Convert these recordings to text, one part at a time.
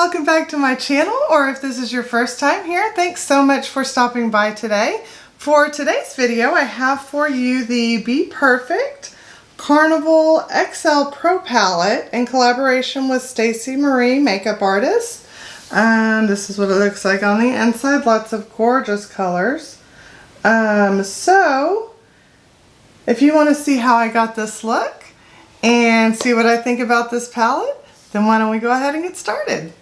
welcome back to my channel, or if this is your first time here, thanks so much for stopping by today. For today's video, I have for you the BPerfect Carnival XL Pro Palette in collaboration with Stacey makeup artist. This is what it looks like on the inside, lots of gorgeous colors. So if you want to see how I got this look and see what I think about this palette, then why don't we go ahead and get started.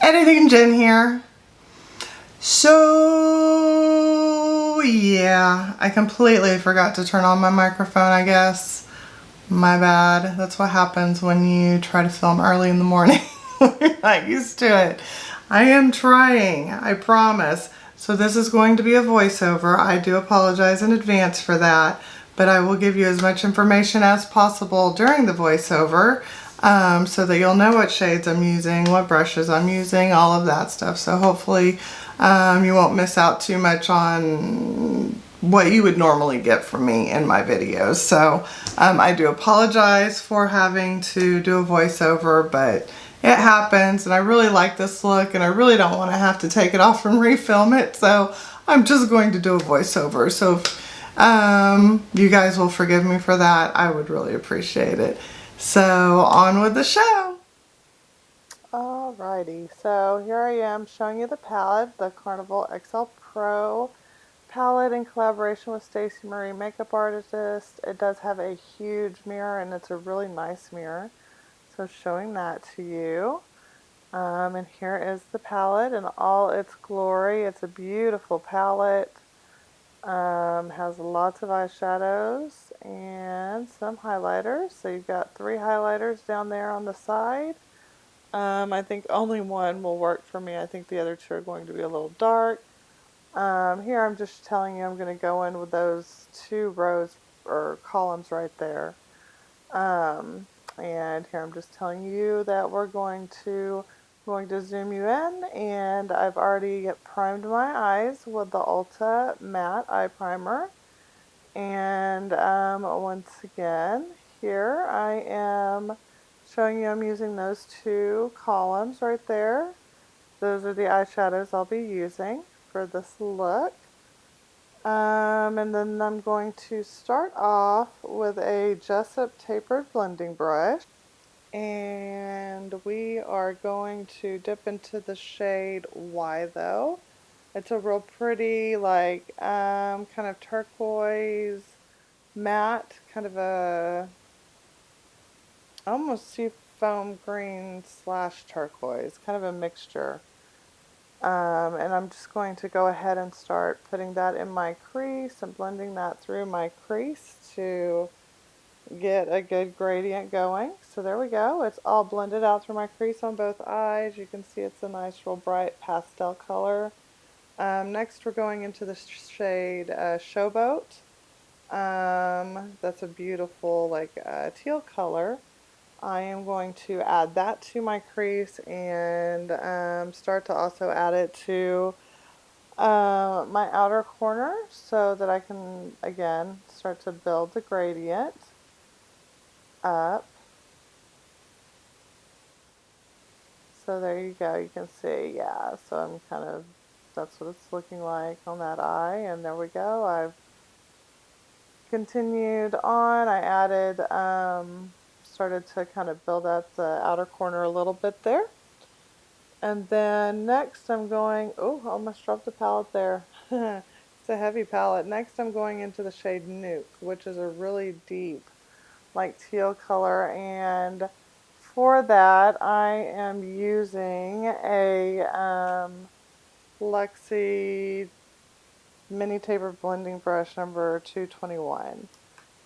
Editing Jen here. So yeah, I completely forgot to turn on my microphone, I guess. My bad. That's what happens when you try to film early in the morning. You're not used to it. I am trying, I promise. So this is going to be a voiceover. I do apologize in advance for that, but I will give you as much information as possible during the voiceover so that you'll know what shades I'm using, what brushes I'm using, all of that stuff. So hopefully you won't miss out too much on what you would normally get from me in my videos. So I do apologize for having to do a voiceover, but it happens, and I really like this look, and I really don't want to have to take it off and refilm it, so I'm just going to do a voiceover. So if you guys will forgive me for that, I would really appreciate it. So on with the show. Alrighty, so here I am showing you the palette, the Carnival XL Pro palette in collaboration with Stacey makeup artist. It does have a huge mirror, and it's a really nice mirror. So showing that to you. And here is the palette in all its glory. It's a beautiful palette. Has lots of eyeshadows and some highlighters. So you've got 3 highlighters down there on the side. I think only one will work for me. I think the other 2 are going to be a little dark. Here I'm just telling you I'm going to go in with those 2 rows or columns right there. And here I'm just telling you that we're going to zoom you in, and I've already primed my eyes with the Ulta Matte Eye Primer. And once again, here I am showing you I'm using those 2 columns right there. Those are the eyeshadows I'll be using for this look. And then I'm going to start off with a Jessup tapered blending brush, and we are going to dip into the shade Y though. It's a real pretty, like kind of turquoise matte, kind of a almost seafoam green slash turquoise, kind of a mixture. And I'm just going to go ahead and start putting that in my crease and blending that through my crease to get a good gradient going. So there we go. It's all blended out through my crease on both eyes. You can see it's a nice real bright pastel color. Next we're going into the shade Showboat. That's a beautiful like teal color. I am going to add that to my crease and start to also add it to my outer corner so that I can, again, start to build the gradient up. So there you go, you can see, yeah, so I'm kind of, that's what it's looking like on that eye, and there we go. I've continued on. I added started to kind of build up the outer corner a little bit there. And then next I'm going, oh, almost dropped the palette there. It's a heavy palette. Next I'm going into the shade Nuke, which is a really deep, like teal color. And for that I am using a Luxie mini taper blending brush number 221.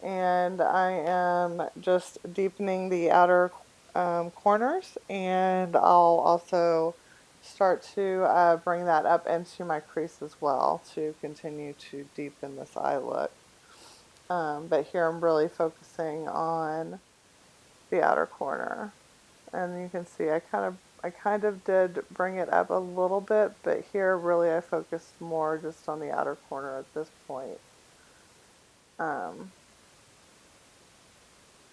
And I am just deepening the outer corners, and I'll also start to bring that up into my crease as well to continue to deepen this eye look. But here I'm really focusing on the outer corner, and you can see I kind of I kind of did bring it up a little bit, but here really I focused more just on the outer corner at this point. Um,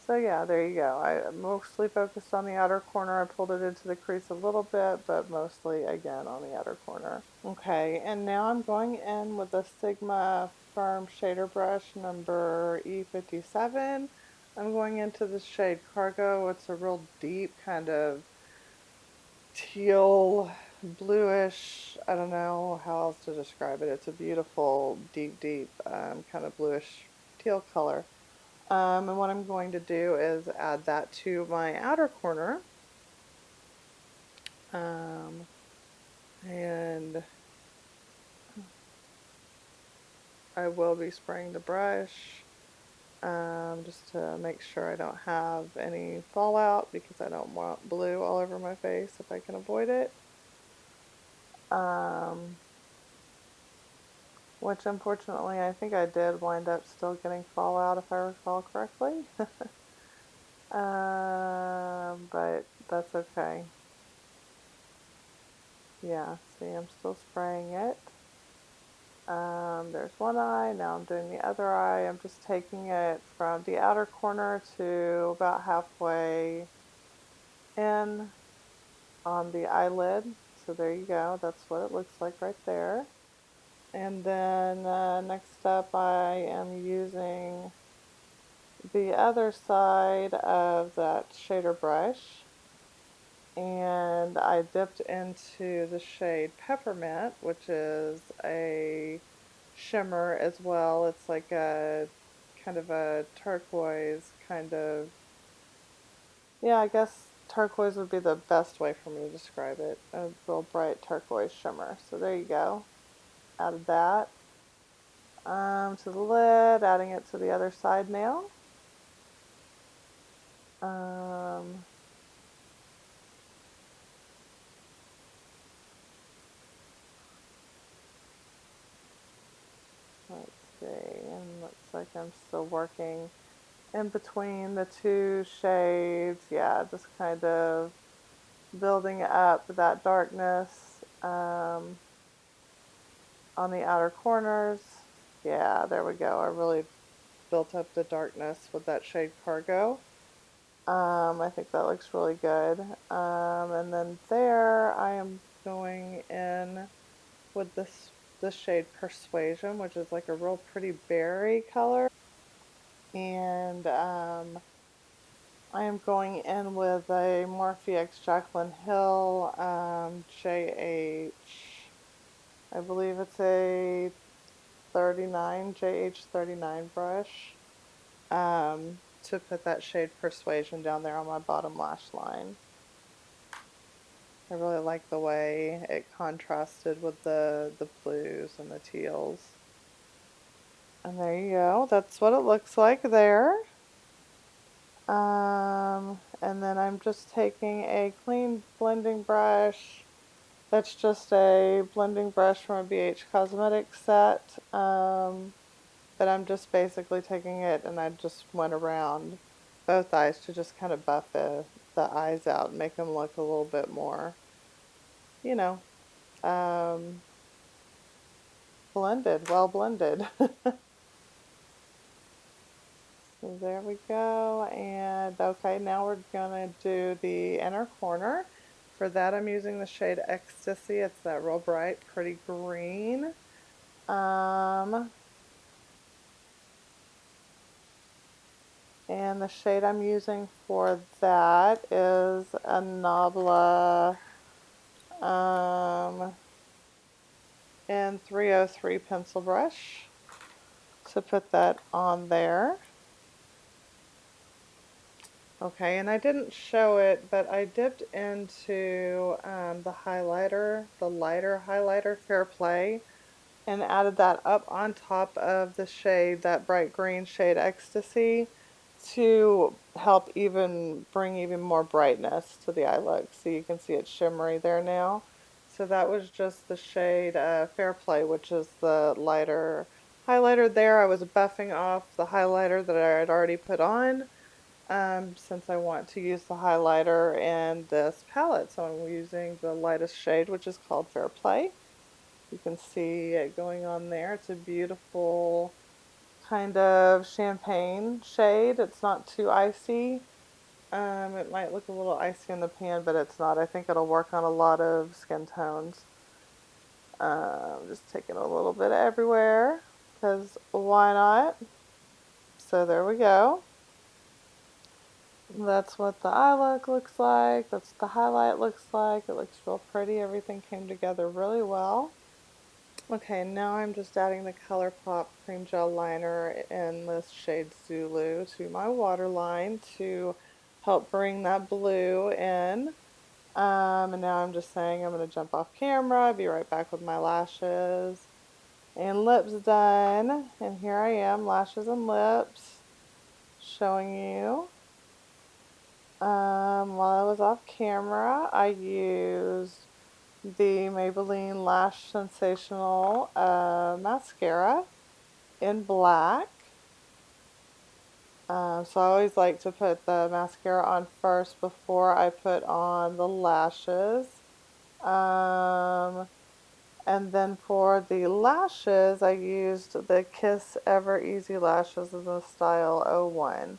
so yeah, there you go. I mostly focused on the outer corner. I pulled it into the crease a little bit, but mostly again on the outer corner. Okay, and now I'm going in with the Sigma Firm Shader Brush number E57. I'm going into the shade Cargo. It's a real deep kind of teal, bluish, I don't know how else to describe it. It's a beautiful, deep, kind of bluish teal color. And what I'm going to do is add that to my outer corner. Um, and I will be spraying the brush just to make sure I don't have any fallout because I don't want blue all over my face if I can avoid it. Which unfortunately I think I did wind up still getting fallout if I recall correctly. But that's okay. Yeah, see, I'm still spraying it. There's one eye, now I'm doing the other eye. I'm just taking it from the outer corner to about halfway in on the eyelid. So there you go, that's what it looks like right there. And then next up I am using the other side of that shader brush, and I dipped into the shade Peppermint, which is a shimmer as well. It's like a kind of a turquoise kind of, yeah, I guess turquoise would be the best way for me to describe it. A real bright turquoise shimmer. So there you go. Added that to the lid, adding it to the other side now. Um, let's see, and looks like I'm still working in between the two shades. Yeah, just kind of building up that darkness on the outer corners. Yeah, there we go. I really built up the darkness with that shade Cargo. I think that looks really good. And then there I am going in with this shade Persuasion, which is like a real pretty berry color. And I am going in with a Morphe X Jaclyn Hill JH. I believe it's a 39, JH39 brush to put that shade Persuasion down there on my bottom lash line. I really like the way it contrasted with the blues and the teals. And there you go. That's what it looks like there. And then I'm just taking a clean blending brush. That's just a blending brush from a BH Cosmetics set. But I'm just basically taking it and I just went around both eyes to just kind of buff the eyes out and make them look a little bit more, you know, um, blended, well blended. So there we go. And okay, now we're gonna do the inner corner. For that, I'm using the shade Ecstasy. It's that real bright, pretty green. Um, and the shade I'm using for that is a Nabla and 303 pencil brush to put that on there. Okay, and I didn't show it, but I dipped into the highlighter, the lighter highlighter Fair Play, and added that up on top of the shade, that bright green shade Ecstasy, to help even bring even more brightness to the eye look. So you can see it's shimmery there now. So that was just the shade Fair Play, which is the lighter highlighter there. I was buffing off the highlighter that I had already put on. since I want to use the highlighter in this palette. So I'm using the lightest shade, which is called Fair Play. You can see it going on there. It's a beautiful kind of champagne shade. It's not too icy. It might look a little icy in the pan, but it's not. I think it'll work on a lot of skin tones. Just taking a little bit everywhere, because why not? So there we go. That's what the eye look looks like. That's what the highlight looks like. It looks real pretty. Everything came together really well. Okay, now I'm just adding the ColourPop Cream Gel Liner in this shade Zulu to my waterline to help bring that blue in. And now I'm just saying I'm going to jump off camera. I'll be right back with my lashes and lips done. And here I am, lashes and lips, showing you. While I was off camera, I used the Maybelline Lash Sensational mascara in black. So I always like to put the mascara on first before I put on the lashes. And then for the lashes, I used the Kiss Ever Easy Lashes in the style 01.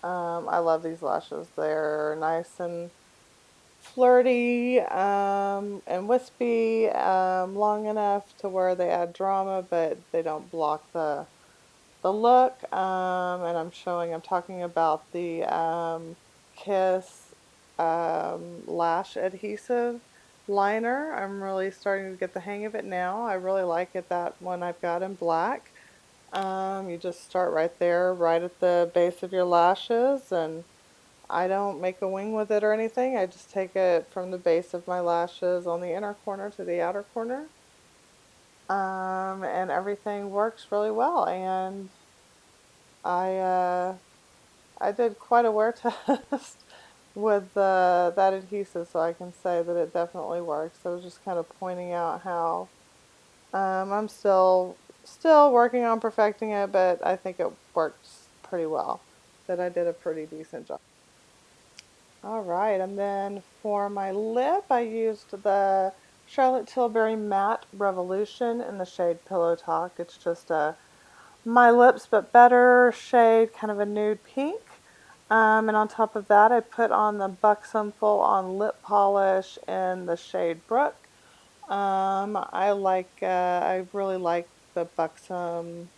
I love these lashes. They're nice and flirty and wispy, long enough to where they add drama, but they don't block the look. And I'm talking about the Kiss lash adhesive liner. I'm really starting to get the hang of it now. I really like it, that one I've got in black. You just start right there, right at the base of your lashes, and I don't make a wing with it or anything. I just take it from the base of my lashes on the inner corner to the outer corner. And everything works really well. And I I did quite a wear test with that adhesive, so I can say that it definitely works. I was just kind of pointing out how I'm still working on perfecting it, but I think it works pretty well. That I did a pretty decent job. Alright, and then for my lip, I used the Charlotte Tilbury Matte Revolution in the shade Pillow Talk. It's just a My Lips But Better shade, kind of a nude pink. And on top of that, I put on the Buxom Full On Lip Polish in the shade Brook. I really like the Buxom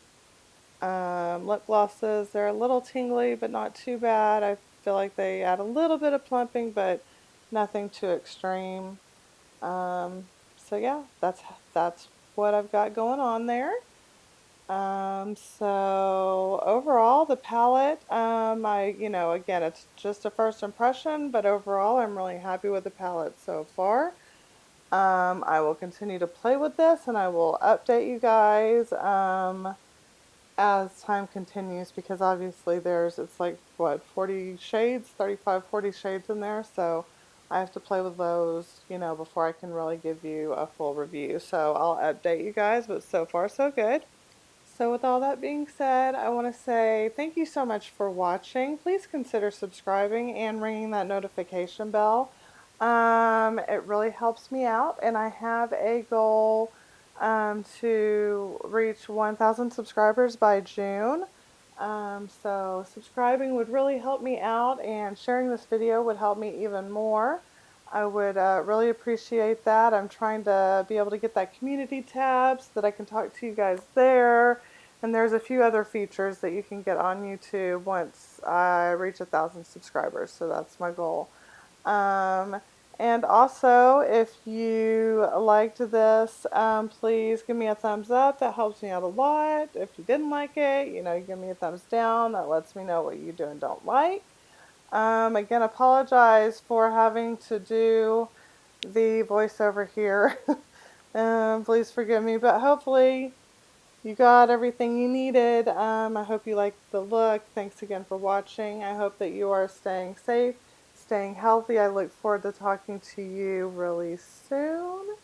lip glosses. They're a little tingly, but not too bad. I feel like they add a little bit of plumping, but nothing too extreme. So yeah, that's what I've got going on there. So overall, the palette, again, it's just a first impression, but overall, I'm really happy with the palette so far. I will continue to play with this, and I will update you guys. As time continues, because obviously it's like what, 40 shades, 35, 40 shades in there, so I have to play with those, before I can really give you a full review. So I'll update you guys, but so far so good. So with all that being said, I want to say thank you so much for watching. Please consider subscribing and ringing that notification bell. It really helps me out, and I have a goal to reach 1,000 subscribers by June. So subscribing would really help me out, and sharing this video would help me even more. I would really appreciate that. I'm trying to be able to get that community tab so that I can talk to you guys there. And there's a few other features that you can get on YouTube once I reach 1,000 subscribers. So that's my goal. Um, and also, if you liked this, please give me a thumbs up. That helps me out a lot. If you didn't like it, you give me a thumbs down. That lets me know what you do and don't like. Again, apologize for having to do the voiceover here. Please forgive me, but hopefully you got everything you needed. I hope you liked the look. Thanks again for watching. I hope that you are staying safe, staying healthy. I look forward to talking to you really soon.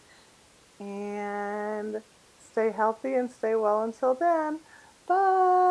And stay healthy and stay well until then. Bye!